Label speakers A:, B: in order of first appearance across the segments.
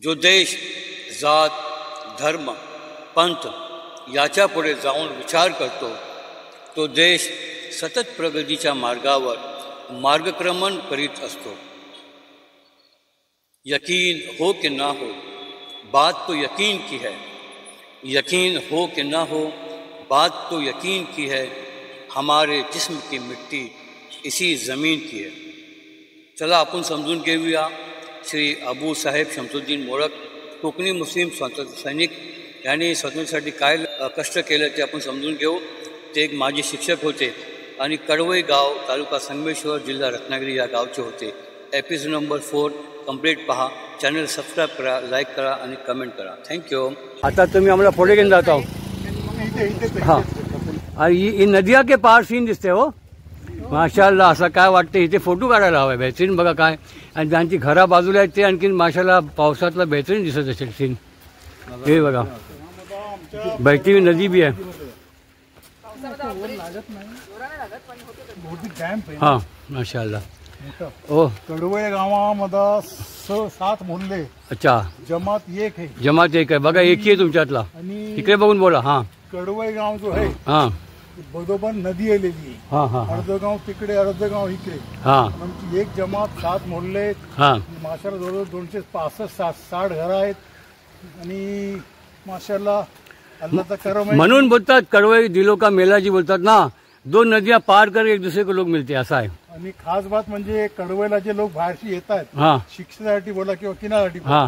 A: जो देश जात धर्म पंथ याच्या पुढे जाऊन विचार करतो तो देश सतत प्रगतीच्या मार्गावर मार्गक्रमण करीत असतो। यकीन हो कि ना हो, बात तो यकीन की है। यकीन हो कि ना हो, बात तो यकीन की है। हमारे जिस्म की मिट्टी इसी ज़मीन की है। चला आपण समजून घेऊया श्री अबूसाहेब शमसुद्दीन मोडक कोकणी मुस्लिम स्वातंत्र्य सैनिक यांनी स्वातंत्र्यासाठी काय कष्ट केले ते आपण समजून घेऊ। ते एक माजी शिक्षक होते आणि कडवई गाव तालुका संगमेश्वर जिल्हा रत्नागिरी या गावचे होते। एपिसोड नंबर 4 कंप्लीट पहा। चॅनल सबस्क्राईब करा, लाईक करा आणि कमेंट करा। थँक्यू। आता तुम्ही आम्हाला पुढे घेऊन जाता हां, आणि ही नदिया के पार सीन दिसते हो माशाल्लाह। असं काय वाटते इथे फोटो काढायला हवा। बेहतरीन बघा काय, आणि ज्यांची घरा बाजूला आहेत ते आणखीन माशाल्लाह पावसातला बेहतरीन दिसत असेल सीन। हे बघा बहती हुई नदी भी है। हाँ माशाल्लाह। ओ
B: कडवई गावामध्ये 6-7 मोहल्ले।
A: अच्छा,
B: जमात एक है।
A: जमात एक आहे बघा, एक आहे तुमच्यातला। इकडे बघून बोला। हाँ,
B: कडवई गाव जो है
A: हाँ
B: बरोबर नदी आलेली।
A: हाँ हाँ
B: अर्ध गाव तिकडे, अर्ध गाव इकडे।
A: हाँ,
B: आमची एक जमात 7 मोहल्ले।
A: हाँ
B: माशाल्लाह जवळ 265-60 घर आहेत आणि माशाल्लाह अल्लाह करम है।
A: म्हणून बोलतात कडवई दिलों का मेला जी बोलतात ना, 2 नदियां पार कर एक दूसरे को लोग मिलते, असा आहे।
B: आणि खास बात म्हणजे कडवईला जे लोक बाहेरशी येतात
A: हाँ
B: शिक्षणासाठी बोला किंवा किनाऱ्यासाठी
A: हाँ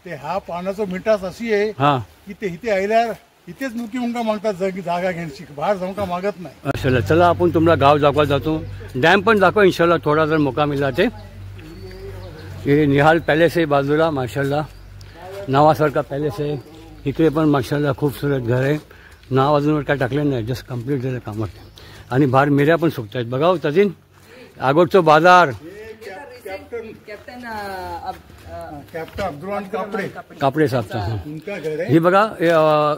B: ते हा पाण्याचं मिठास अशी आहे
A: हाँ
B: की ते इथे आल्यावर इथेच मुकी मुंका मागतात, जागा घेण्याची, बाहेर जाऊन का मागत नाही।
A: माशाल्लाह। चला आपण तुम्हाला गाव दाखवायला जातो, डॅम पण दाखवा इंशाल्लाह थोडा जर मौका मिळाला ते। हे निहाल पॅलेस आहे बाजूला माशाल्लाह, नावासारखा पॅलेस आहे। इकडे पण माशाल्लाह खूपसूरत घर आहे। नाव अजून काय टाकलेलं नाही, जस्ट कंप्लीट झालं काम। आणि बाहेर मिऱ्या पण सुकत आहेत बघा तजीन। आगोटचं बाजार
B: कॅप्टन अब्दुल
A: कापडे साहेबचा
B: उनका घर है।
A: हे बघा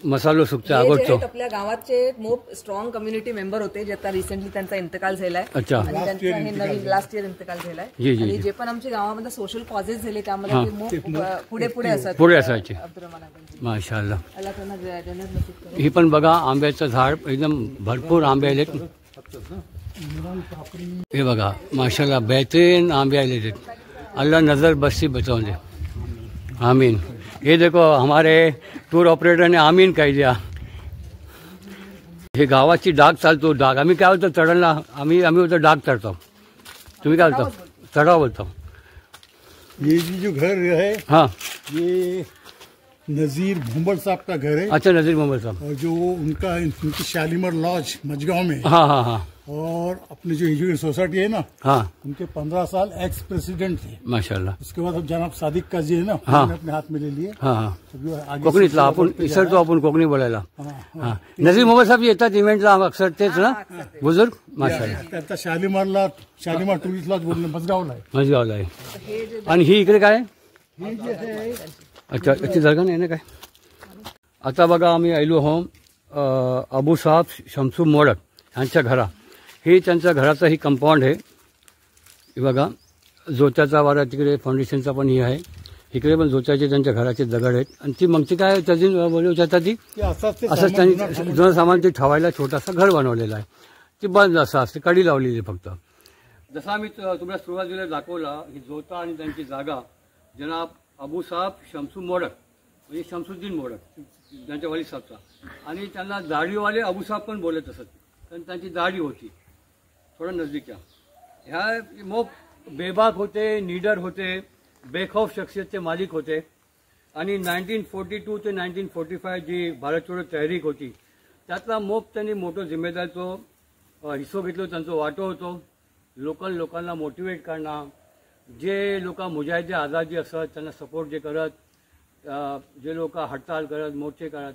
A: मसालो सुकचा आगोटचं।
C: आपल्या गावाचे मोप स्ट्रॉंग कम्युनिटी मेंबर होते जे आता रिसेंटली त्यांचा इंतकाल झालाय।
A: अच्छा,
C: आणि त्यांचा हे नवीन लास्ट इयर इंतकाल झालाय। आणि जे पण आमच्या गावामध्ये सोशल कॉजेस झाले त्यामध्ये ते मोप पुढे असतात,
A: पुढे असायचे
C: अब्दुररहमान
A: माशाल्लाह।
C: अल्लाह त्यांना जन्नत नसीब करो।
A: ही पण बघा आंब्याचं झाड एकदम भरपूर आंबे आले। हे बघा माशाल्लाह बेहतरीन आंबे आले। अल्लाह नजर बस्ती बचाओ दे, आमीन। ये देखो हमारे टूर ऑपरेटर ने आमीन कह दिया। हे गावाची डाग चालतो, डाग आम्ही काय बोलतो चढणला, आम्ही बोलतो डाग चढतो, तुम्ही काय बोलतो? चढाव बोलतो।
B: ये जो घर है
A: हाँ,
B: ये नजीर भुंबल साहब का घर है।
A: अच्छा, नजीर मोहम्मद साहब।
B: और जो उनकी शालीमार लॉज मजगांव में।
A: हाँ हाँ हाँ।
B: और अपनी जो एजुकेशन सोसाइटी है ना,
A: हाँ
B: उनके 15 साल एक्स प्रेसिडेंट थे
A: माशाल्लाह।
B: उसके बाद अब जनाब सादिक का जी है ना,
A: हाँ।
B: अपने हाथ में ले लिए।
A: हाँ हाँ,
B: आगे
A: कोकणीतला आपण इसरतो, आपण कोकणी बोलायला। हाँ, नजीर मोहम्मद साहेब येतात इव्हेंटला अक्सर, तेच ना बुजुर्ग माशाल्लाह।
B: त्यांचा शालीमार टुरिस्ट लॉज बोलणं मजगावला आहे।
A: मजगावला आहे। आणि ही इकडे काय?
B: हे जे आहे
A: अच्छा, इथे जागा नाही ना काय? आता बघा आम्ही आलो हो अबूसाहेब शमसू मोडक यांच्या घरा। हे त्यांच्या घराचं ही कंपाऊंड आहे। हे बघा जोत्याचा वारा तिकडे फाउंडेशनचा पण ही आहे। इकडे पण जोत्याचे त्यांच्या घराचे दगड आहेत। आणि ती मग ती काय त्याची बोलू शकता ती असंच त्यांनी जुनं सामान ते ठेवायला छोटासा घर बनवलेला आहे। ती बंद असं असते, कडी लावलेली फक्त। जसा मी तुम्हाला सुरुवातीला दाखवला ही जोता आणि त्यांची जागा जनाब अबूसाहेब शमसू मोडक म्हणजे शमसुद्दीन मोडक त्यांच्या वली साहेबचा। आणि त्यांना दाढीवाले अबूसाहेब पण बोलत असत, कारण त्यांची दाढी होती थोडा नजदीकच्या। ह्या मोप बेबाक होते, नीडर होते, बेखौफ शख्सियतचे मालिक होते। आणि 1942 ते 1945 जी भारत छोडो तहरीक होती त्यातला मोप त्यांनी मोठं जिम्मेदारीचो हिस्सो घेतलो, त्यांचा वाटो होतो। लोकांना मोटिवेट करणं, जे लोक मुजाहिद आझादी असत त्यांना सपोर्ट जे करत, जे लोक हडताल करत, मोर्चे करत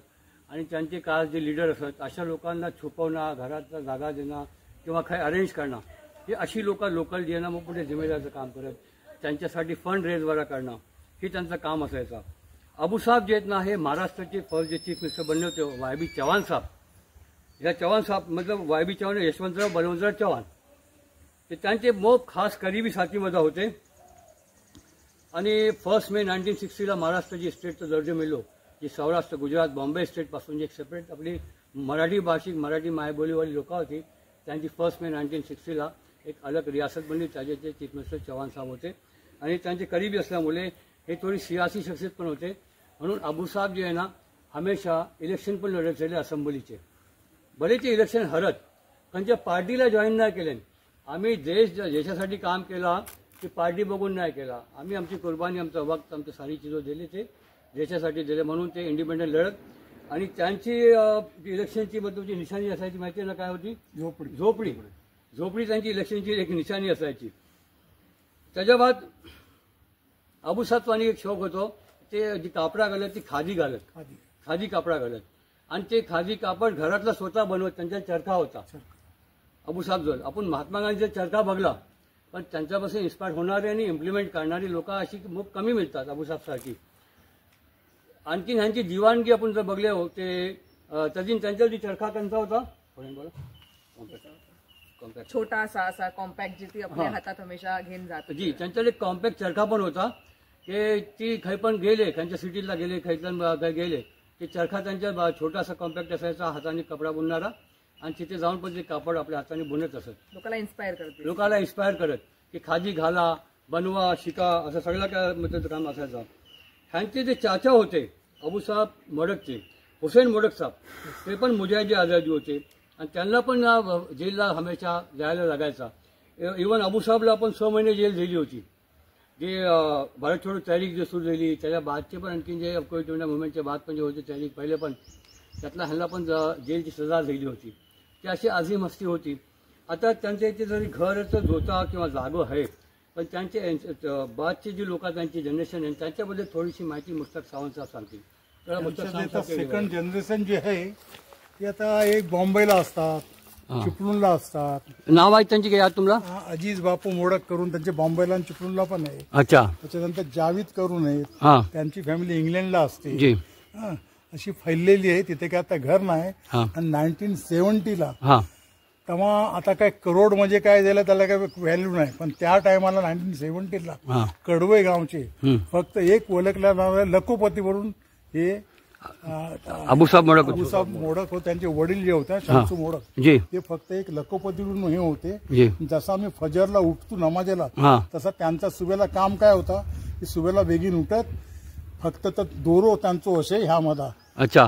A: आणि त्यांचे काळ जे लीडर असत अशा लोकांना छुपवणं, घरातला जागा देणं किंवा काही अरेंज करणं, हे अशी लोकल जे ना मग पुढे जिम्मेदारीचं काम करत त्यांच्यासाठी फंड रेज वगैरे करणं हे त्यांचं काम असायचं। अबूसाहेब जे आहेत ना हे महाराष्ट्राचे फर्स्ट जे चीफ मिनिस्टर बनले होते वाय.बी. चव्हाण साहेब। या चव्हाण साहेब मतलब वाय.बी. चव्हाण यशवंतराव बलवंतराव चव्हाण ते त्यांचे मोप खास करीबी साथीमध्ये होते। आणि 1 मे 1960ला महाराष्ट्राची स्टेटचं दर्जा मिळलो, जी सौराष्ट्र, गुजरात, बॉम्बे स्टेटपासून जी एक सेपरेट आपली मराठी भाषिक, मराठी मायबोलीवाली लोकं होती, त्यांची 1 मे 1960ला एक अलग रियासत बनली. त्याचे चीफ मिनिस्टर चव्हाण साहेब होते आणि त्यांचे करीबी असल्यामुळे हे थोडी सियासी शख्सियत पण होते. म्हणून अबू साहेब जे आहे ना, हमेशा इलेक्शन पण लढत राहिले असेंब्लीचे. बरेचसे इलेक्शन हरत, पण त्या पार्टीला जॉईन नाही केले. आम्ही देशासाठी काम केला, की पार्टी बघून नाही केला. आम्ही आमची कुर्बानी, आमचा वक्त, आमचं सारी चीजं दिली, ते देशासाठी दिले. म्हणून ते इंडिपेंडंट लढत. आणि त्यांची इलेक्शनची महत्त्वाची निशाणी असायची माहिती आहे ना, काय होती? झोपडी. झोपडी त्यांची इलेक्शनची एक निशाणी असायची. त्याच्या बाद अबू साहेबांनी एक शौक होतो, ते जी कापडा घालत ती खादी कापडा घालत. आणि ते खादी कापड घरातला स्वतः बनवत. त्यांचा चरखा होता अबू साहेब जवळ. आपण महात्मा गांधीचा चरखा बघला, पण त्यांच्यापासून इन्स्पायर होणारे आणि इम्प्लिमेंट करणारी लोक अशी खूप कमी मिळतात अबू साहेब सारखी. आणखी ह्यांची दिवाणगी आपण जर बघले हो, ते त्यांचा जी चरखा त्यांचा होता,
C: छोटासा असा कॉम्पॅक्ट, जी ती आपल्या हातात हमेशा घेऊन जात.
A: जी, त्यांचा एक कॉम्पॅक्ट चरखा पण होता, की ती खै पण गेले, त्यांच्या सिटीला गेले, खैतन गेले, ते चरखा त्यांच्या छोटासा कॉम्पॅक्ट असायचा, हाताने कपडा बुनणारा. आणि तिथे जाऊन पण ते कापड आपल्या हाताने बुनत असत. लोकांना इन्स्पायर करत, की खादी घाला, बनवा, शिका, असं सगळं काय मदत काम असायचं. ह्यांचे जे चाचा होते अबू साहेब मोडकचे, हुसेन मोडक साहेब, ते पण मुजाहिद आझादी होते. आणि त्यांना पण जेलला हमेशा जायला लागायचा. इव्हन अबू साहेबला पण 6 महिने जेल दिली होती. जे भारत छोडो तहरीक जे सुरू झाली, त्याच्या बादचे पण आणखी जे कोविड मुवमेंटच्या बाद पण जे होते तहरीक पहिले, पण त्यातला ह्यांना पण जेलची सजा दिली होती. ती अशी अजीम हस्ती होती. आता त्यांच्या इथे जरी घरचं होता किंवा जागो आहे, पण त्यांचे बादचे जी लोक, त्यांची जनरेशन आहे, त्यांच्याबद्दल थोडीशी माहिती मुश्ताक सावंत साहेब सांगतील.
B: सेकंड जनरेशन जे आहे ते आता एक बॉम्बेला असतात, चिपळूणला असतात.
A: नाव आहे त्यांची काय तुम्हाला?
B: अजीज बापू मोडक करून त्यांचे बॉम्बेला आणि चिपळूणला पण आहे.
A: अच्छा.
B: त्याच्यानंतर जावीद करून आहेत, त्यांची फॅमिली इंग्लंडला असते.
A: जी.
B: अशी फैललेली आहे. तिथे काय आता घर नाही. आणि 1970ला तेव्हा आता काय करोड म्हणजे काय झालं त्याला काय व्हॅल्यू नाही, पण त्या टायमाला 1970ला कडवे गावचे फक्त एक ओळखल्या नाव लखोपतीवरून हे
A: अबू साहेब
B: मोडक होते. त्यांचे वडील जे होते शमसू मोडक, ते फक्त एक लखोपतीवरून हे होते. जसं आम्ही फजरला उठतो नमाजेला, तसं त्यांचा सुबेला काम काय होता की सुबेला बेगीन उठत, फक्त तर दोरो त्यांचं असे ह्या मधा.
A: अच्छा.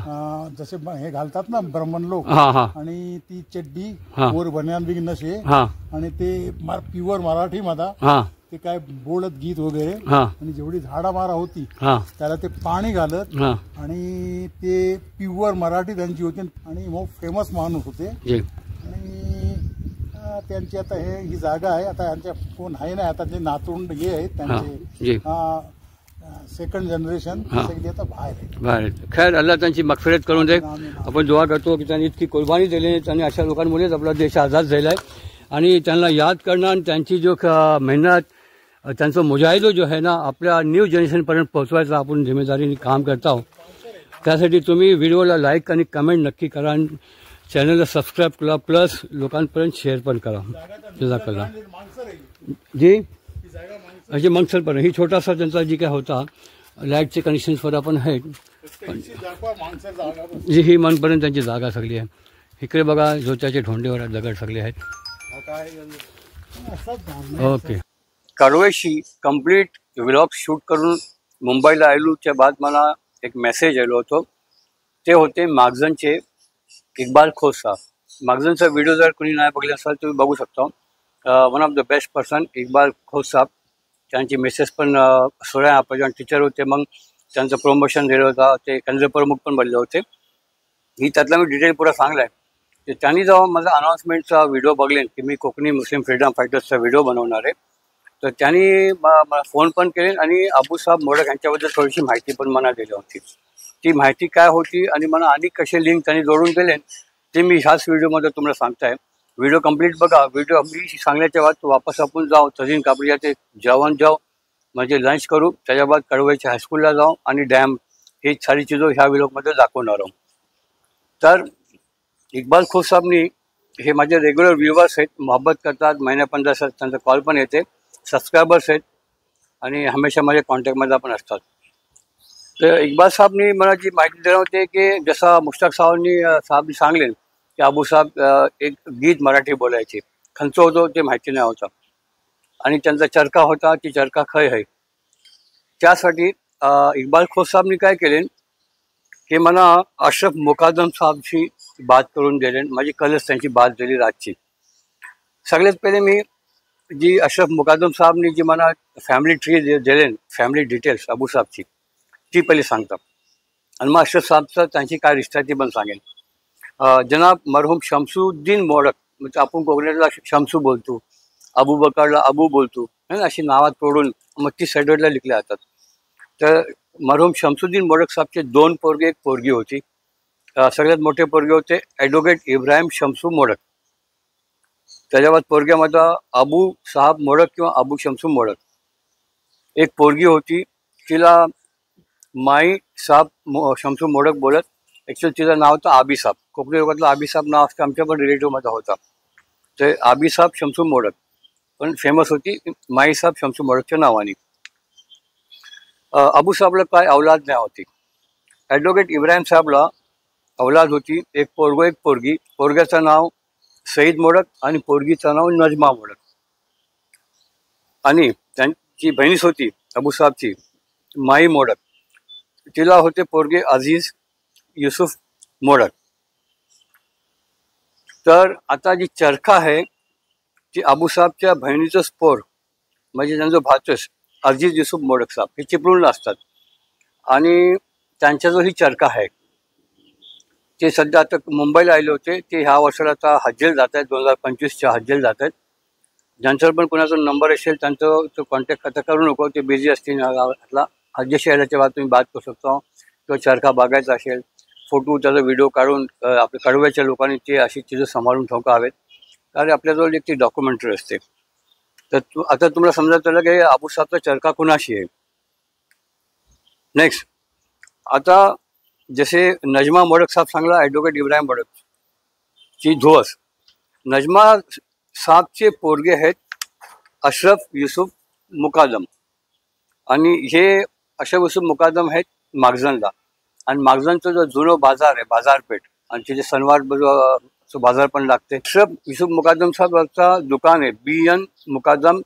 B: जसे हे घालतात ना ब्राह्मण लोक, आणि ती चड्डी वर बन्यान बिगीन नसे, आणि ते प्युअर मराठी मधा ते काय बोलत गीत वगैरे. आणि जेवढी झाडामारा होती त्याला ते पाणी घालत, आणि ते प्युअर मराठी त्यांची होती. आणि मग फेमस माणूस होते. आणि त्यांची आता ही जागा आहे. आता यांच्या कोण आहे नाही, आता जे नातवंड हे आहेत त्यांचे सेकंड जनरेशन आता बाहेर.
A: खैर, अल्लाह त्यांची मगफिरत करून दे. आपण दुआ करतो की त्यांनी इतकी कुर्बानी दिली आणि अशा लोकांमुळेच आपला देश आझाद झाला आहे. आणि त्यांना याद करणं आणि त्यांची जो मेहनत, त्यांचा मुजाहिदो जो आहे ना, आपल्या न्यू जनरेशनपर्यंत पोहोचवायचा आपण जिम्मेदारीने काम करत आहोत. त्यासाठी तुम्ही व्हिडिओला लाईक आणि कमेंट नक्की करा, आणि चॅनलला सबस्क्राईब करा, प्लस लोकांपर्यंत शेअर पण करा. जजाकल्ला. जी, असे मंगसरपर्यंत ही छोटासा त्यांचा जी काय होता लाईटचे कनेक्शन्सवर आपण आहेत. जी, ही मनपर्यंत त्यांची जागा सगळी आहे. इकडे बघा जोत्याचे ढोंडेवर दगड सगळे आहेत. ओके. कडवेशी कंप्लीट व्लॉग शूट करून मुंबईला आलोच्या बाद मला एक मेसेज आलो होतो. ते होते मागजनचे इक्बाल खोत साहेब. मागजनचा व्हिडिओ जर कोणी नाही बघले असाल तुम्ही बघू शकता. One of the best person Iqbal Khot saheb. त्यांची मेसेज पण 16 आपण टीचर होते, मग त्यांचं प्रमोशन दिलं होतं, ते केंद्र प्रमुख पण बनले होते. ही त्यातला मी डिटेल पुरा सांगला आहे. त्यांनी जेव्हा माझा अनाउन्समेंटचा व्हिडिओ बघले की मी कोकणी मुस्लिम फ्रीडम फायटर्सचा व्हिडिओ बनवणार आहे, तर त्यांनी मला फोन पण केले आणि अबू साहेब मोडक यांच्याबद्दल थोडीशी माहिती पण मला दिली होती. ती माहिती काय होती आणि मला आणि कसे लिंक त्यांनी जोडून दिले ते मी ह्याच व्हिडिओमध्ये तुम्हाला सांगताय. व्हिडिओ कंप्लीट बघा. व्हिडिओ मी सांगण्याच्या बाद वापस आपण जाऊ तजीन कापडियाचे जेवण जाऊ, म्हणजे लंच करू. त्याच्या बाद कडवेच्या हायस्कूलला जाऊ आणि डॅम, ही सारी चीजो ह्या व्हिडिओमध्ये दाखवणार आहोत. तर इक्बाल खोत साहेबनी हे माझे रेग्युलर व्ह्युअर्स आहेत, मोहब्बत करतात, महिन्या 15 त्यांचा कॉल पण येते, सबस्क्रायबर्स आहेत. आणि हमेशा माझ्या कॉन्टॅक्टमध्ये पण असतात. तर इक्बाल साहेबनी मला जी माहिती दिली होती की जसा मुश्ताक साहेबनी सांगले की अबू साहेब एक गीत मराठी बोलायचे, खंचो होतो ते माहिती नाही होतं आणि त्यांचा चरखा होता, ती चरखा खय आहे. त्यासाठी इक्बाल खोत साहेबनी काय केले की मला अशरफ मुकादम साहेबची बात करून दिले. माझी कलच त्यांची बात दिली रातची. सगळ्यात पहिले मी जी अशरफ मुकादम साहेबनी जी मला फॅमिली ट्री दिले, फॅमिली डिटेल्स अबू साहेबची, ती पहिले सांगतात आणि मग अशरफ साहेबचं त्यांची काय रिश्ता ती पण सांगेन. जनाब मरहूम शमसुद्दीन मोडक, म्हणजे आपण कोकणातला शमसू बोलतो, अबू बकरला अबू बोलतो, अशी नावात तोडून मग ती साईडवरला लिखल्या जातात. तर मरहूम शमसुद्दीन मोडक साहेबचे 2 पोरगे, एक पोरगी होती. सगळ्यात मोठे पोरगे होते ॲडव्होकेट इब्राहिम शमसू मोडक. त्याच्यावर पोरग्यामध्ये अबू साहब मोडक किंवा अबू शमसू मोडक. एक पोरगी होती, तिला माई साहब शमसू मोडक बोलत. ॲक्च्युअली तिचं नाव होतं आबी साहब. कोकणी लोकातलं आबी साहब नाव असतं, आमच्या पण रिलेटिव्हमध्ये होता. तर आबी साहब शमसू मोडक पण फेमस होती माई साहब शमसू मोडकच्या नावाने. अबू साहबला काय औलाद नाही होती. ॲडव्होकेट इब्राहिम साहेबला औलाद होती, एक पोरगो एक पोरगी. पोरग्याचं नाव सईद मोडक आणि पोरगीचं नाव नजमा मोडक. आणि त्यांची बहिणीच होती अबू साहबची माई मोडक. तिला होते पोरगे अजीज युसुफ मोडक. तर आता जी चरखा आहे ती अबू साहबच्या बहिणीचं स्पोर म्हणजे त्यांचं भाचस अजीज युसुफ मोडक साहेब हे चिपळूणला असतात आणि त्यांचा जो ही चरखा आहे ते सध्या आता मुंबईला आले होते. ते ह्या वर्षाला आता हज्जेला जात आहेत, 2025च्या हज्जेला जात आहेत. ज्यांच्यावर पण कोणाचा नंबर असेल त्यांचं तो कॉन्टॅक्ट आता करू नको, ते बिझी असतील. गावातला हज्जेशी आल्याच्या बाद तुम्ही बात करू शकता किंवा चरखा बघायचा असेल, फोटो त्याचा व्हिडिओ काढून आपल्या कडव्याच्या लोकांनी ते अशी चीजं सांभाळून ठेवका हवेत, कारण आपल्याजवळ एक ती डॉक्युमेंटरी असते. तर आता तुम्हाला समजायला झालं की अबू साहबचा चरखा कुणाशी आहे. नेक्स्ट आता जसे नजमा मोडक साहब सांगला ॲडव्होकेट इब्राहिम मोडक ची धुवस. नजमा साहबचे पोरगे आहेत अशरफ युसुफ मुकादम आणि हे अशरफ युसुफ मुकादम आहेत मागजनला. आणि मागजनचं जो जुनं बाजार आहे बाजारपेठ आणि तिथे सणवार बाजार पण लागते. अशरफ युसुफ मुकादम साहेबचा दुकान आहे BN मुकादम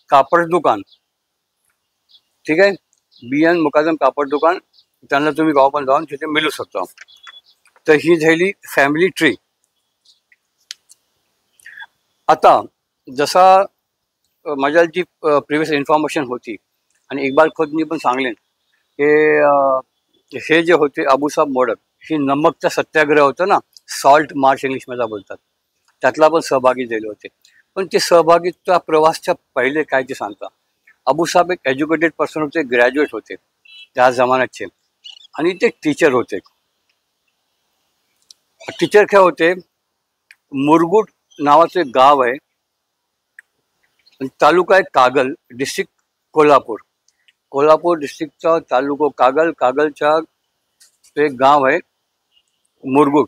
A: कापड दुकान. ठीक आहे, BN मुकादम कापड दुकान. त्यांना तुम्ही गाव पण जाऊन तिथे मिळू शकता. तर ही झाली फॅमिली ट्री. आता जसा माझ्या जी प्रिव्हियस इन्फॉर्मेशन होती आणि इक्बाल खोतनी पण सांगले की हे जे होते अबू साहब मोडक ही नमकचा सत्याग्रह होता ना, सॉल्ट मार्च इंग्लिशमध्ये बोलतात, त्यातला पण सहभागी झाले होते. पण ते सहभागीचा प्रवासच्या पहिले काय ते सांगता. अबू साहब एक एज्युकेटेड पर्सन होते, ग्रॅज्युएट होते त्या जमान्याचे आणि ते टीचर होते. टीचर काय होते, मुरगुड नावाचं एक गाव आहे, तालुका आहे कागल, डिस्ट्रिक्ट कोल्हापूर. कोल्हापूर डिस्ट्रिक्टचा तालुका कागल, कागलच्या एक गाव आहे मुरगुड.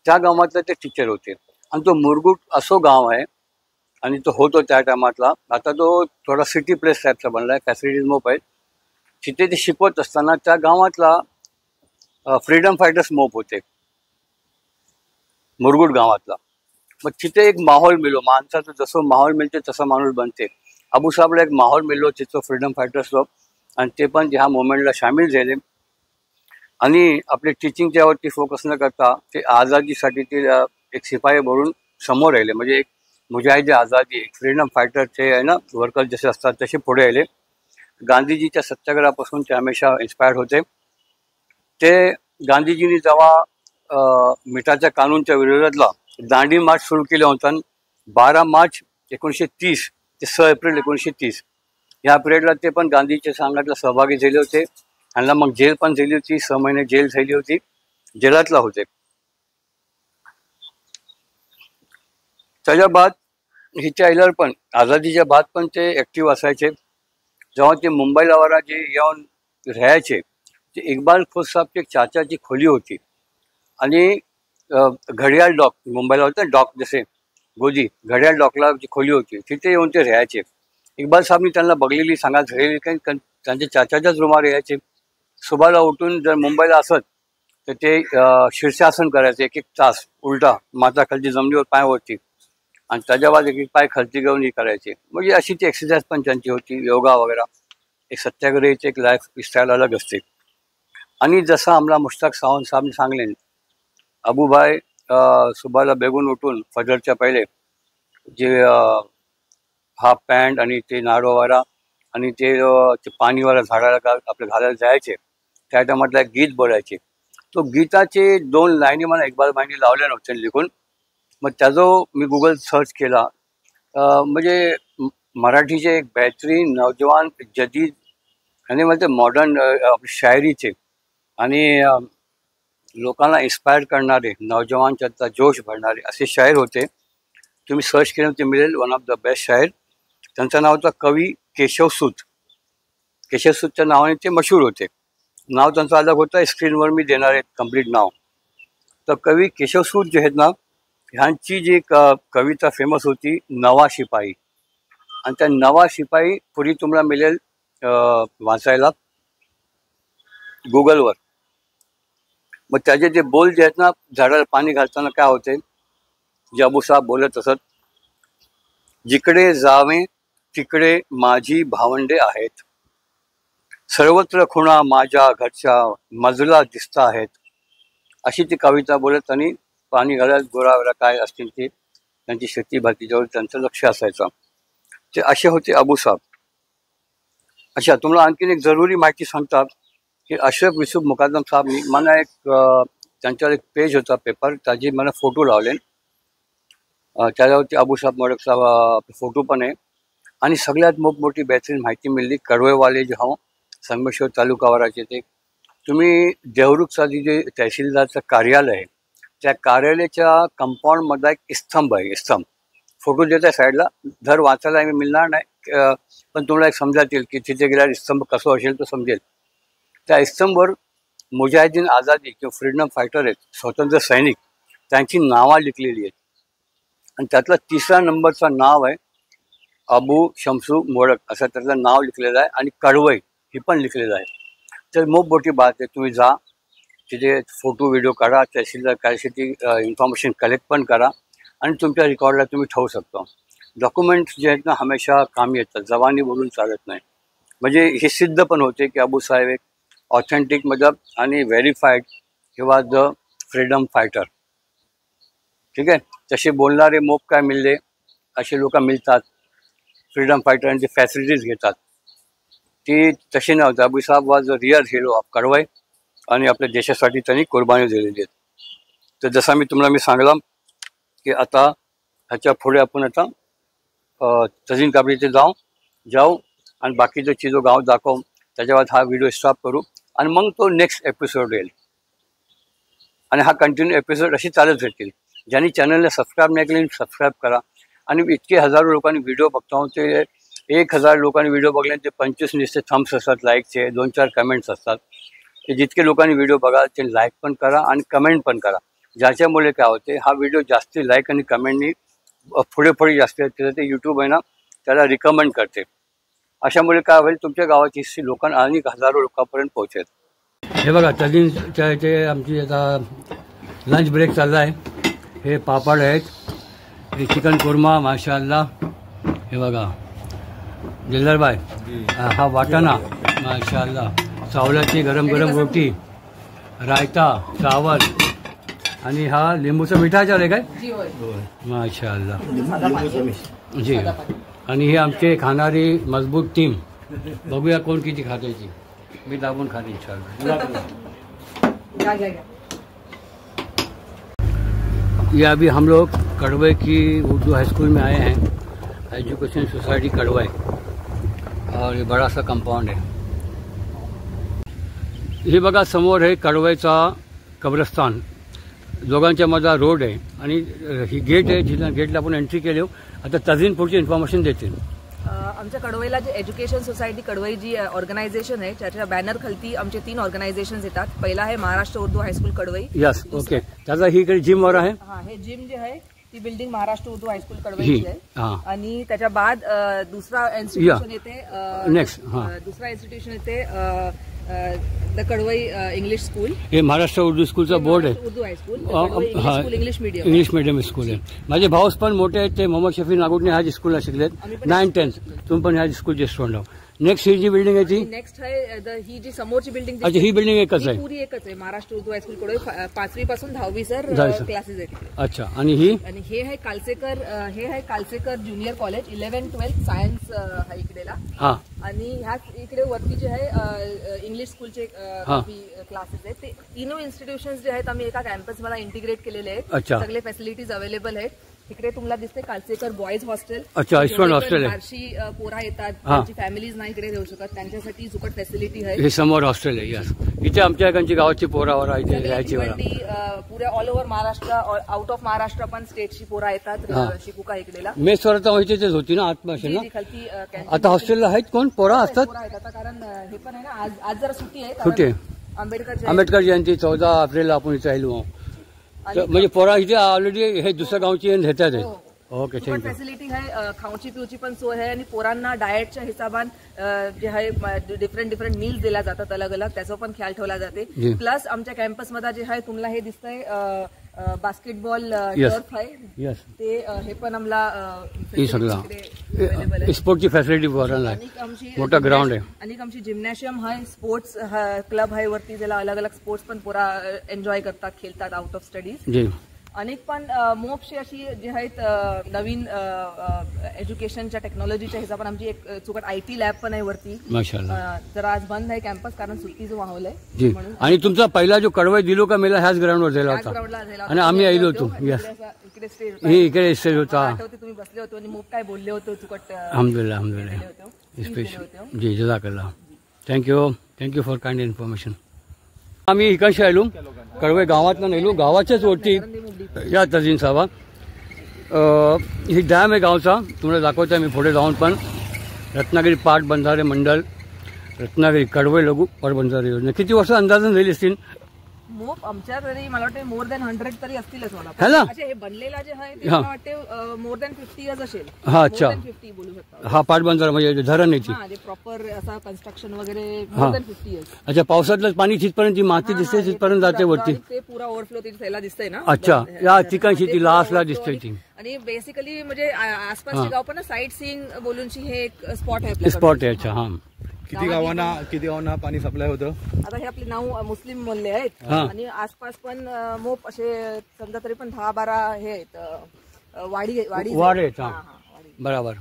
A: त्या गावातले ते टीचर होते आणि तो मुरगुड असो गाव आहे आणि तो होतो त्या टायमातला. आता तो थोडा सिटी प्लेस टाईपचा बनला आहे, फॅसिलिटीज मोप आहेत. तिथे ते शिकवत असताना त्या गावातला फ्रीडम फायटर्स मोप होते मुरगुड गावातला. मग तिथे एक माहोल मिळलो, माणसाचं जसं माहोल मिळते तसं माणूस बनते. अबू साहेबला एक माहोल मिळलो तिथं फ्रीडम फायटर्स लोक आणि ते पण ह्या मुवमेंटला सामील झाले आणि आपले टीचिंगच्यावरती फोकस न करता ते आझादीसाठी ते एक शिपाई भरून समोर राहिले. म्हणजे एक मुजाहिद आझादी, एक फ्रीडम फायटरचे आहे ना वर्कर जसे असतात तसे पुढे आले. गांधीजीच्या सत्याग्रहापासून ते हमेशा इन्स्पायर्ड होते. ते गांधीजींनी जेव्हा मिठाच्या कानूनच्या विरोधातला दांडी मार्च सुरू केलं होतं 12 मार्च 1930 ते 6 एप्रिल 1930 या पिरियडला ते पण गांधीच्या संघातला सहभागी झाले होते. त्यांना मग जेल पण झाली होती, 6 महिने जेल झाली होती, जेलातला होते. त्याच्या बाद हिच्या आईला पण आझादीच्या बाद पण ते ॲक्टिव्ह असायचे. जेव्हा ते मुंबईला वरा जे येऊन राहायचे ते इक्बाल खोत साहेबची एक चाचाची खोली होती आणि घडियाळ डॉक मुंबईला होतं डॉक जसे गोदी घडियाळ डॉकला जी खोली होती तिथे येऊन ते राहायचे. इक्बाल साहेबनी त्यांना बघलेली सांगा झालेली काही त्यांच्या चाचाच्याच रूमावर यायचे. सुबाला उठून जर मुंबईला असत तर ते शीर्षासन करायचे 1-1 तास उलटा माताखालची जमिनीवर पाय वरती आणि त्याच्या बाद 1-1 पाय खालती घेऊन हे करायचे. म्हणजे अशी ती एक्सरसाइज पण त्यांची होती, योगा वगैरे. एक सत्याग्रहीची एक लाईफ स्टाईल अलग असते. आणि जसं आम्हाला मुश्ताक सावंत साहेबने सांगले, अबूभाई सुबाला बेगून उठून फजरच्या पहिले जे हाफ पॅन्ट आणि ते नारोवारा आणि ते पाणीवाला झाडाला आपले घालायला जायचे, त्या टायमातला एक गीत बोलायचे. तो गीताचे 2 लाईनी मला इक्बाल भाईंनी लावल्या नव्हत्या लिखून. मग त्याचा मी गुगल सर्च केला. म्हणजे मराठीचे एक बेहतरीन नौजवान जदीद आणि म्हणजे मॉडर्न शायरीचे आणि लोकांना इन्स्पायर करणारे, नौजवानचा जोश भरणारे असे शायर होते. तुम्ही सर्च केलं ते मिळेल. वन ऑफ द बेस्ट शायर. त्यांचं नाव होतं कवी केशवसूत. केशवसूतच्या नावाने ते मशहूर होते. नाव त्यांचं अलग होतं, स्क्रीनवर मी देणार आहे कम्प्लीट नाव. तर कवी केशवसूत जे आहेत ना, ह्यांची जी कविता फेमस होती नवा शिपाई. आणि त्या नवा शिपाई पुढे तुम्हाला मिळेल वाचायला गुगलवर. मग त्याचे जे बोल जे आहेत ना, झाडाला पाणी घालताना काय होते, जे अबूसाहेब बोलत असत, जिकडे जावे तिकडे माझी भावंडे आहेत, सर्वत्र खुणा माझ्या घरच्या मजला दिसता आहेत. अशी ती कविता बोलत आणि पाणी घालत गोरावरा काय असतील ते त्यांची शेती भातीच्यावर त्यांचं लक्ष असायचं. ते असे होते अबूसाहेब. अच्छा, तुम्हाला आणखीन एक जरुरी माहिती सांगतात की अशरफ युसूफ मुकादम साहेबनी मला एक त्यांच्यावर एक पेज होता पेपर, त्याचे मला फोटो लावले. त्याच्यावरती अबूसाहेब मोडकचा फोटो पण आहे. आणि सगळ्यात मोठी बेहतरीन माहिती मिळली. कडवेवाले जे हो संगमेश्वर तालुकावराचे ते, तुम्ही देवरुखचा जे तहसीलदारचं कार्यालय आहे त्या कार्यालयाच्या कंपाऊंडमध्ये एक स्तंभ आहे. स्तंभ फोटो देता साईडला, धर वाचायला मिळणार नाही, पण तुम्हाला एक समजातील की तिथे गेल्यावर स्तंभ कसं असेल तर समजेल. त्या स्तंभवर मुजाहिदीन आझादी किंवा फ्रीडम फायटर आहेत, स्वातंत्र्य सैनिक, त्यांची नावं लिखलेली आहेत. आणि त्यातला 3रा नंबरचं नाव आहे अबू शमसू मोडक, असं त्यातलं नाव लिखलेलं आहे. आणि कडवई ही पण लिखलेलं आहे. तर मोठी बात आहे. तुम्ही जा तिथे फोटो व्हिडिओ काढा, तहसीलदार कार्यालयाची इन्फॉर्मेशन कलेक्ट पण करा आणि तुमच्या रेकॉर्डला तुम्ही ठेवू शकता. डॉक्युमेंट्स जे आहेत ना हमेशा कामी येतात, जबानी बोलून चालत नाही. म्हणजे हे सिद्ध पण होते की अबूसाहेब एक ऑथेंटिक मतलब आणि व्हेरीफाईड किंवा द फ्रीडम फायटर. ठीक आहे, तसे बोलणारे मोप काय मिळले असे लोक मिळतात, फ्रीडम फायटरांची फॅसिलिटीज घेतात. ती तशी नव्हती. Abusaheb was a real hero of Kadwai आणि आपल्या देशासाठी त्यांनी कुर्बानी दिलेली आहेत. तर जसा मी तुम्हाला सांगलं की आता ह्याच्या पुढे आपण आता तजीन काबरीचे जाऊ आणि बाकीचं चीजो गाव दाखवू, त्याच्या बाद हा व्हिडिओ स्टॉप करू आणि मग तो नेक्स्ट एपिसोड येईल. आणि हा कंटिन्यू एपिसोड अशी चालत राहतील. ज्यांनी चॅनलला सबस्क्राईब नाही केली सबस्क्राईब करा. आणि इतके हजारो लोकांनी व्हिडिओ बघतो, ते 1000 लोकांनी व्हिडिओ बघले ते 25 नुसते थम्स असतात, लाईकचे 2-4 कमेंट्स असतात. ते जितके लोकांनी व्हिडिओ बघा ते लाईक पण करा आणि कमेंट पण करा, ज्याच्यामुळे काय होते हा व्हिडिओ जास्ती लाईक आणि कमेंटनी पुढे जास्त येते. ते यूट्यूब आहे ना त्याला रिकमेंड करते. अशामुळे काय होईल, तुमच्या गावाची हिस्ट्री लोकांना अनेक हजारो लोकांपर्यंत पोहोचेल. हे बघा तजीनच्या इथे आमची आता लंच ब्रेक चालला आहे. हे पापड आहेत, हे चिकन कुर्मा माशाअल्लाह. हे बघा जिल्लरबाई, हा वाटाणा माशाअल्लाह, चावलाची गरम गरम रोटी, रायता, चावल आणि हा लिंबूचा मिठा चाल आहे काय माशाअल्लाह जी. आणि हे आमचे खाणारी मजबूत टीम. बघूया कोण किती खात्याची. मी दाबून खाते इंशाअल्लाह. ये अभी हम लोग कड़वई की उर्दू हाई स्कूल में आए हैं, एजुकेशन सोसाइटी कड़वई, और ये बड़ा सा कंपाउंड है. हे बघा समोर आहे कड़वईचा कब्रस्तान, दोघांच्या मध्ये रोड आहे आणि ही गेट आहे, जिल्हा गेटला आपण एंट्री केली. आता तजीन पुढची इन्फॉर्मेशन देतील.
C: आमच्या कडवईला जे एज्युकेशन सोसायटी कडवई जी ऑर्गनायझेशन आहे त्याच्या बॅनर खालती आमचे 3 ऑर्गनायझेशन येतात. पहिला आहे Maharashtra Urdu high school Kadwai.
A: Yes, okay. त्याचा ही इकडे जिम वर आहे.
C: हा, हे जिम जे आहे ती बिल्डिंग महाराष्ट्र उर्दू हायस्कूल कडवईची आहे. आणि त्याच्या बाद दुसरा इन्स्टिट्यूशन येते, दुसरा इन्स्टिट्यूशन येते द कडवई इंग्लिश स्कूल. हे
A: महाराष्ट्र उर्दू स्कूलचा बोर्ड आहे,
C: Urdu high school, English
A: medium school आहे. माझे भाऊस पण मोठे आहेत, ते मोहम्मद शफी नागोडने ह्याच स्कूलला शिकलेत, 9-10. तुम्ही पण ह्याच स्कूलचे स्टुडंट आहोत. नेक्स्ट ही जी बिल्डिंग आहे ती
C: नेक्स्ट आहे ही जी समोरची बिल्डिंग.
A: अच्छा, ही बिल्डिंग एकच आहे,
C: पुरी एकच आहे. महाराष्ट्र उर्दू हायस्कूल कडे 5वी पासून 10वी क्लासेस आहेत.
A: अच्छा. आणि हे
C: आहे कालसेकर ज्युनियर कॉलेज 11-12 सायन्स हा इकडेला. आणि ह्याच इकडे वरती जे आहे इंग्लिश स्कूलचे क्लासेस आहेत. ते तीनों इन्स्टिट्यूशन्स जे आहेत आम्ही एका कॅम्पस मध्ये इंटिग्रेट केलेले आहेत. सगळे फॅसिलिटीज अवेलेबल आहेत. तिकडे तुम्हाला दिसते कालसेकर बॉयज हॉस्टेल.
A: अच्छा, स्टुडंट हॉस्टेल आहे.
C: बार्शी पोरा येतात, त्यांची फॅमिलीज नाही इकडे राहू शकत, त्यांच्यासाठी सुकट फॅसिलिटी आहे.
A: हे समोर हॉस्टेल आहे. यस, इथे आमच्या एकांची गावाची पोरावर इथे राहायची.
C: पुऱ्या all over Maharashtra, out of Maharashtra पण स्टेटची पोरा येतात शिकुका इकडेला.
A: मेसवर तर इथेच होती ना आतमध्ये ना. आता हॉस्टेलला आहेत कोण पोरा असतात?
C: आता कारण हे पण आहे ना, आज जरा सुट्टी आहे.
A: आंबेडकर जयंती 14 एप्रिलला आपण इथे आलो. म्हणजे पोरा इथे ऑलरेडी हे दुसऱ्या गावची घेतात. Okay, thank you.
C: फॅसिलिटी आहे, खाऊची पिऊची पण सोय आहे. आणि पोरांना डाएटच्या हिशोबान जे आहे डिफरंट मील्स दिल्या जातात अलग अलग, त्याचा पण ख्याल ठेवला जाते. प्लस आमच्या कॅम्पसमध्ये जे आहे तुम्हाला हे दिसतंय बास्केटबॉल टर्फ आहे, ते हे पण आम्हाला
A: स्पोर्टची फॅसिलिटी पोरांना मोठा ग्राउंड आहे.
C: आणि आमची जिम्नॅशियम आहे, स्पोर्ट्स क्लब आहे वरती, ज्याला अलग अलग स्पोर्ट्स पण पोरा एन्जॉय करतात, खेळतात आउट ऑफ स्टडीज. अनेक पण मोपशी अशी जी आहेत नवीन एज्युकेशनच्या टेक्नॉलॉजीच्या हिशोबाने आमची एक चुकट IT लॅब पण आहे वरती. जरा आज बंद आहे कॅम्पस कारण सुट्टीचा माहोल आहे.
A: आणि तुमचा पहिला जो कडवई दिलो का मेला ह्याच ग्राउंडवर झाला होता आणि आम्ही आलो होतो. इकडे स्टेज होता,
C: तुम्ही बसले होतो आणि मोप काय बोलले होते चुकट.
A: अल्हम्दुलिल्लाह जी, जजाकल्लाह. Thank you for kind information. आम्ही इकडशी आलो, कडवई गावातला नेलो, गावाच्याच वरती या तजीन साहेबा. ही डॅम आहे गावचा, तुम्हाला दाखवतो मी पुढे जाऊन. पण रत्नागिरी पाट बंधारे मंडळ, रत्नागिरी कडवई लघु पाट बंधारे योजना किती वर्ष अंदाजन झाली असतील?
C: मोप आमच्या तरी मला वाटते मोर दॅन 100 तरी असतीलच मला. हे बनलेला जे आहे ते मला वाटते मोर दॅन 50 इयर्स असेल.
A: अच्छा,
C: 50 बोलू शकता.
A: हा पाटबंधारा म्हणजे धरण आहे
C: प्रॉपर असा कन्स्ट्रक्शन वगैरे मोर दॅन 50 इयर्स.
A: अच्छा, पावसातलं पाणी तिथपर्यंत जी माती दिसते तिथपर्यंत जाते वरती.
C: ते पुरा ओव्हरफ्लो तिथे दिसतंय ना.
A: अच्छा, या ठिकाणची ती लास्टला दिसते ती.
C: आणि बेसिकली म्हणजे आसपासचे गाव पण साईट सीइंग बोलूनची हे एक स्पॉट आहे.
A: स्पॉट आहे. अच्छा, हा.
D: किती गावांना पाणी सप्लाय होतं?
C: आता हे आपले 9 मुस्लिम मोहल्ले आहेत आणि आसपास पण मोप असे समजा तरी पण 10-12 हे आहेत वाडी
A: आहेत. बरोबर.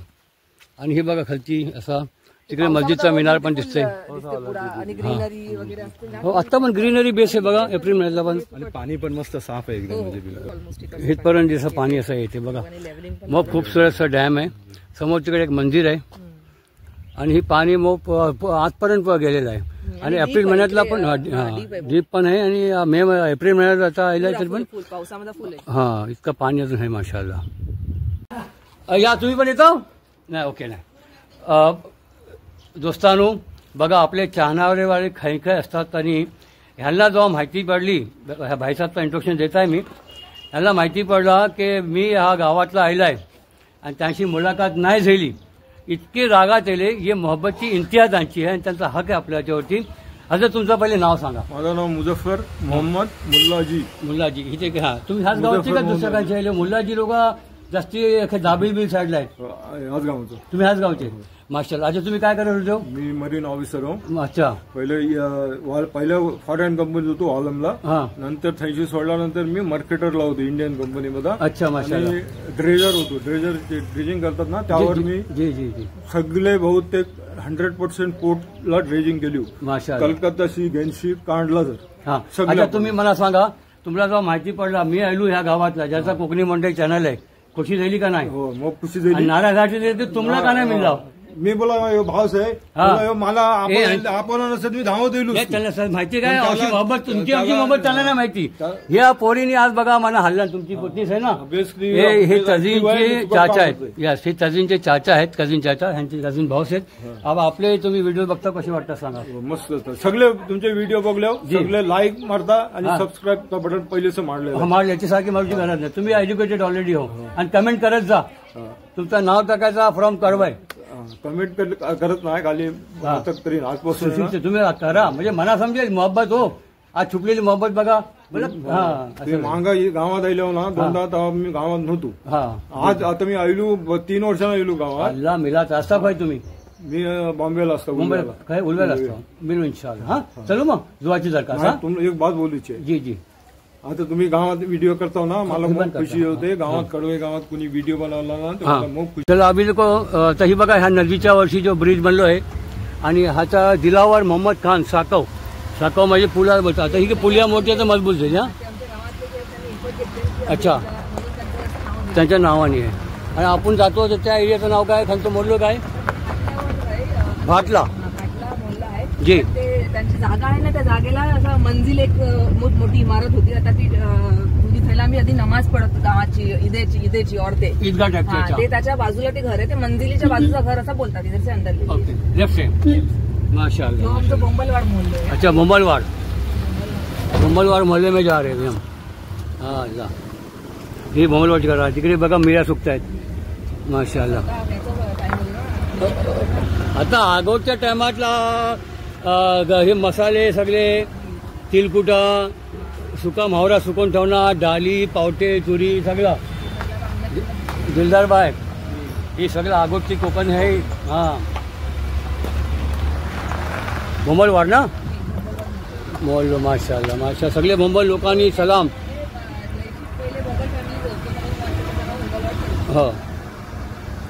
A: आणि हे बघा खालची असा तिकडे मस्जिदचा मिनार पण दिसतंय.
C: आणि ग्रीनरी वगैरे असते.
A: हो, आता पण ग्रीनरी बेस आहे बघा एप्रिल महिन्याला पण.
D: आणि पाणी पण मस्त साफ आहे एकदम.
A: इथपर्यंत जसं पाणी असं येते बघा. मग खूपसुरत डॅम आहे. समोर तिकडे एक मंदिर आहे आणि ही पाणी मग आजपर्यंत गेलेलं आहे. आणि एप्रिल महिन्यातला पण डीप पण आहे आणि एप्रिल महिन्यात आता आलेला आहे तरी पण इतकं पाणी अजून आहे माशाअल्लाह. या तुम्ही पण येतो नाही? ओके. नाही दोस्तानो, बघा आपले चाहणारेवाले काही असतात आणि ह्यांना जेव्हा माहिती पडली, ह्या भाईसाहेबचं इंट्रोडक्शन देत आहे मी, ह्यांना माहिती पडला की मी ह्या गावातला आलेला आहे आणि त्यांची मुलाखत नाही झाली. इतके रागात आले. ये मोहब्बतची इंतिहाजांची आहे आणि त्यांचा हक आहे आपल्याच्यावरती. असं तुमचं पहिले नाव सांगा.
D: माझं नाव मुझफ्फर मोहम्मद
A: मुल्लाजी. इथे तुम्ही ह्याच गावचे का दुसऱ्या गावचे आले? मुल्लाजी लोक जास्ती दाबील साईडला आहेत. तुम्ही ह्याच गावचे? माशाअल्लाह. अच्छा, तुम्ही काय करत होतो?
D: मी मरीन ऑफिसर हो.
A: अच्छा.
D: पहिल्या फॉरेन कंपनीत होतो हॉलमला. नंतर थैशी सोडल्यानंतर मी मार्केटरला होतो इंडियन कंपनीमध्ये.
A: अच्छा, माशाअल्लाह.
D: ड्रेजर होतो. ड्रेजिंग करतात ना, त्यावर मी सगळे बहुतेक 100% पोर्टला ड्रेजिंग केली.
A: माशाअल्लाह.
D: कलकत्ताशी, गेनशी, कांडला जर.
A: अच्छा, तुम्ही मला सांगा, तुम्हाला जेव्हा माहिती पडला मी आलो ह्या गावातला, ज्याचा कोकणी मंडई चॅनल आहे, खुशी झाली का नाही?
D: हो, मग खुशी झाली.
A: नाराज तुम्हाला का नाही मिळला?
D: मी बोला भाऊस आहे मला आपण नसत मी धावत येईल
A: त्यांना सर माहिती काय अशी मोहब्बत तुमची आमची मोहब्बत त्यांना नाही माहिती. या पोरीने आज बघा मला हल्ला तुमची पोतीस आहे ना हे कझिनचे चाचा आहेत. यस हे कझिनचे चाचा आहेत कझिन चाचा ह्यांचे कझिन भाऊस आहेत. अब आपले तुम्ही व्हिडिओ बघता कसे वाटतात सांगा.
D: मस्त सगळे तुमचे व्हिडिओ बघल्यावर सगळे लाईक मारता आणि सबस्क्राईब बटन पहिलेच मारले
A: मारले याच्यासारखी मारुती गरज नाही. तुम्ही एज्युकेटेड ऑलरेडी हो आणि कमेंट करत जा. तुमचं नाव टाकायचा फ्रॉम कडवाय
D: कमेंट करत नाही खाली तरी आजपासून
A: तुम्ही करा म्हणजे मना समजेल मोहब्बत हो. आज छुपलेली मोहब्बत बघा.
D: महागा गावात आलो ना दोनदा तेव्हा मी गावात नव्हतो. आज आता मी आयलो 3 वर्षांना आयलो गावात.
A: अल्ला मिलाच असता पाहिजे तुम्ही.
D: मी बॉम्बेला असतो
A: मुंबईला काय उलव्याला असतो मिळून इंशाल्लाह. हा चलो मग जुवाची जर का
D: तुम्हाला एक बात बोलायची आहे.
A: जी जी
D: आता तुम्ही गावात व्हिडिओ करता ना मला खूप खुशी होते. गावात कडवे गावात कुणी व्हिडिओ बनवला ना तर मला खूप खुशी.
A: चला अभी देखो तही बघा ह्या नदीच्या वर्षी जो ब्रिज बनलो आहे आणि ह्याचा दिलावर मोहम्मद खान साकव म्हणजे पुला बोलतो. आता ही पुलिया मोठी आहे तर मजबूत झाली. हा अच्छा त्यांच्या नावाने आहे. आणि आपण जातो तर त्या एरियाचं नाव काय खालचं मोडलो काय भाटला जी
C: त्यांची जागा आहे ना त्या जागेला असं मंजिल एक मोठी इमारत होती. आता ती जुनी थैला आम्ही आधी नमाज पडत गावाची ईदेची औरते
A: ईदगाह
C: ते त्याच्या बाजूला ते घर आहे. ते मंजिलीच्या बाजूचं घर असं बोलतात इधर से अंदर
A: लेफ्ट साइड माशाल्लाह.
C: आमचं बोंबलवाड मोहल्ले.
A: अच्छा बोंबलवाड मोहल्ले में जा रहे हैं हम. हाँ जा हे बोंबलवाड करा तिकडे बघा मिऱ्या सुकतायत माशाल्लाह. आता अगोदरच्या टायमातला हे मसाले सगळे तिलकुटा सुका मावरा सुकून ठेवणार डाली पावटे चुरी सगळं दिलदार बाय हे सगळं अगोदरची कोकण आहे. हां बोंबलवाड ना मोहल्लो माशाल्लाह माशा सगळे बोंबल लोकांनी सलाम. हो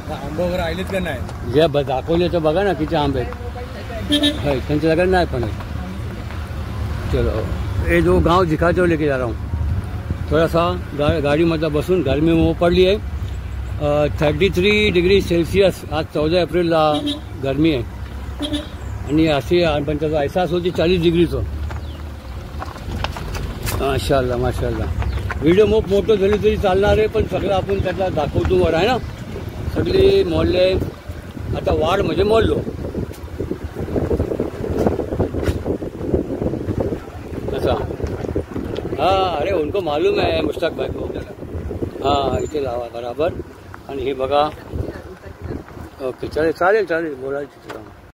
D: आंबा राहिलेत का नाही
A: जे दाखवले तर बघा ना किती आंबे त्यांच्या जागा नाही पण. चलो ये जो गांव दिखाते हुए लेके जा रहा हूँ. थोड़ा सा गाड़ी मतलब बसून गर्मी में वो पडली आहे. 33 डिग्री सेल्सियस आज 14 एप्रिलला गरमी आहे आणि अशी पण त्याचा एहसास होती 40 डिग्रीचं. माशाल्लाह माशाल्लाह. व्हिडिओ मोठं झाली तरी चालणार आहे पण सगळं आपण त्यातला दाखवतो वर आहे ना सगळे मोहल्ले. आता वाड म्हणजे मोहल्लो ऐसा. हाँ अरे उनको मालूम है मुश्ताक भाई को. हाँ इथे लावा बराबर. आणि हे बघा ओके चालेल बोलायचं.